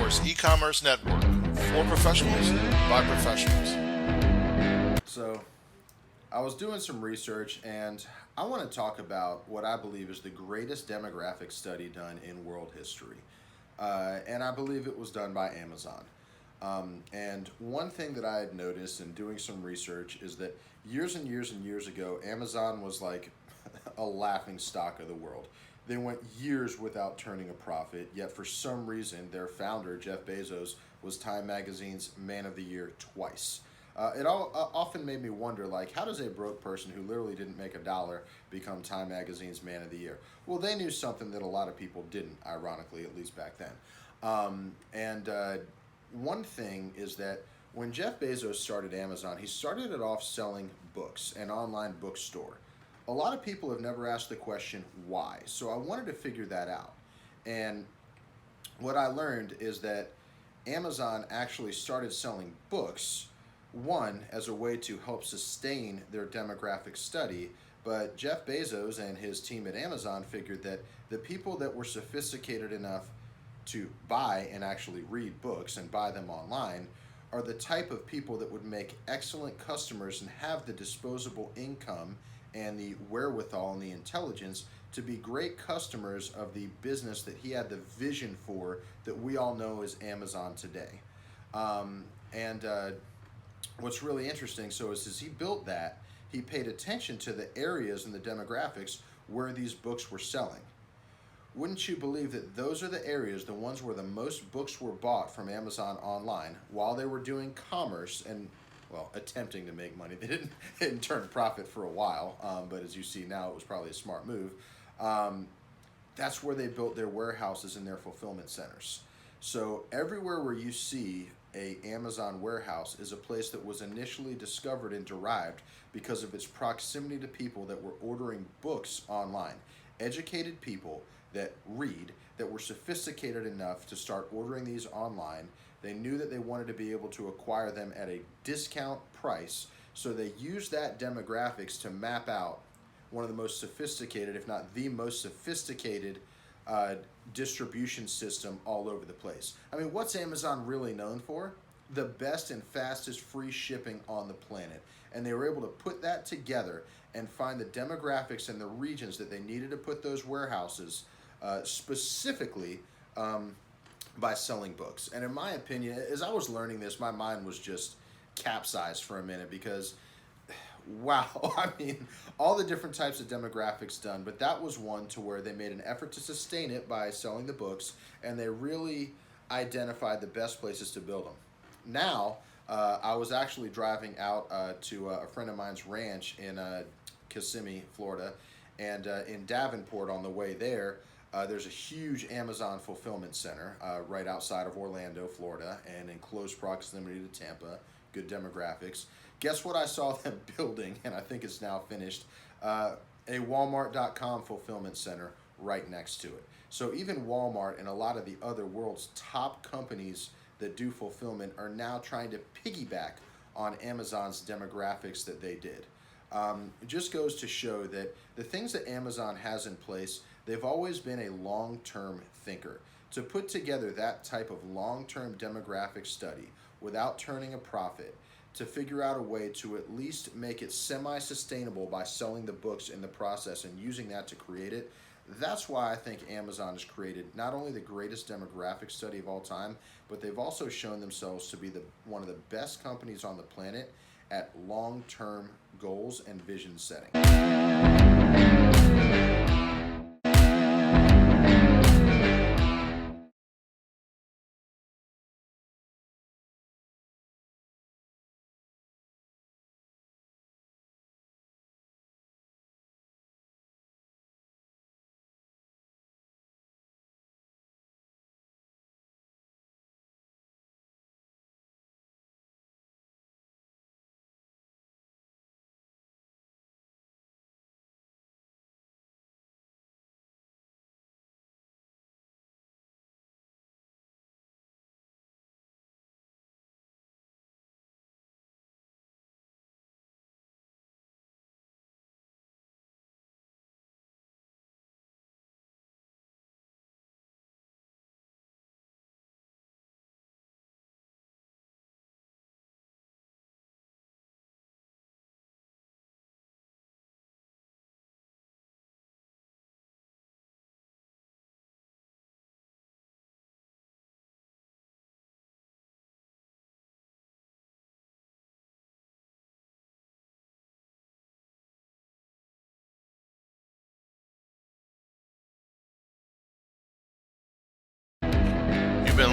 Source e-commerce network for professionals by professionals. So, I was doing some research and I want to talk about what I believe is the greatest demographic study done in world history. And I believe it was done by Amazon. And one thing that I had noticed in doing some research is that years and years and years ago, Amazon was like a laughing stock of the world. They went years without turning a profit, yet for some reason, their founder, Jeff Bezos, was Time Magazine's Man of the Year twice. It often made me wonder, like, how does a broke person who literally didn't make a dollar become Time Magazine's Man of the Year? Well, they knew something that a lot of people didn't, ironically, at least back then. And One thing is that when Jeff Bezos started Amazon, he started it off selling books, an online bookstore. A lot of people have never asked the question why, so I wanted to figure that out. And what I learned is that Amazon actually started selling books, one, as a way to help sustain their demographic study, but Jeff Bezos and his team at Amazon figured that the people that were sophisticated enough to buy and actually read books and buy them online are the type of people that would make excellent customers and have the disposable income and the wherewithal and the intelligence to be great customers of the business that he had the vision for that we all know as Amazon today. And What's really interesting, so is as he built that, he paid attention to the areas and the demographics where these books were selling. Wouldn't you believe that those are the areas, the ones where the most books were bought from Amazon online while they were doing commerce and, well, attempting to make money. They didn't turn a profit for a while, but as you see now, it was probably a smart move. Um, that's where they built their warehouses and their fulfillment centers. So everywhere where you see a Amazon warehouse is a place that was initially discovered and derived because of its proximity to people that were ordering books online. Educated people that read, that were sophisticated enough to start ordering these online. They knew that they wanted to be able to acquire them at a discount price, so they used that demographics to map out one of the most sophisticated, if not the most sophisticated, uh, distribution system all over the place. I mean, what's Amazon really known for? The best and fastest free shipping on the planet. And they were able to put that together and find the demographics and the regions that they needed to put those warehouses specifically by selling books. And in my opinion, as I was learning this, my mind was just capsized for a minute because wow, I mean, all the different types of demographics done, but that was one to where they made an effort to sustain it by selling the books, and they really identified the best places to build them. Now, I was actually driving out to a friend of mine's ranch in Kissimmee, Florida, and in Davenport on the way there, there's a huge Amazon fulfillment center right outside of Orlando, Florida, and in close proximity to Tampa. Good demographics. Guess what I saw them building, and I think it's now finished, a Walmart.com fulfillment center right next to it. So even Walmart and a lot of the other world's top companies that do fulfillment are now trying to piggyback on Amazon's demographics that they did. It just goes to show that the things that Amazon has in place, they've always been a long-term thinker. To put together that type of long-term demographic study without turning a profit, to figure out a way to at least make it semi-sustainable by selling the books in the process and using that to create it, that's why I think Amazon has created not only the greatest demographic study of all time, but they've also shown themselves to be one of the best companies on the planet at long-term goals and vision setting.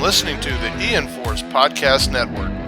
listening to the E-Enforce Podcast Network.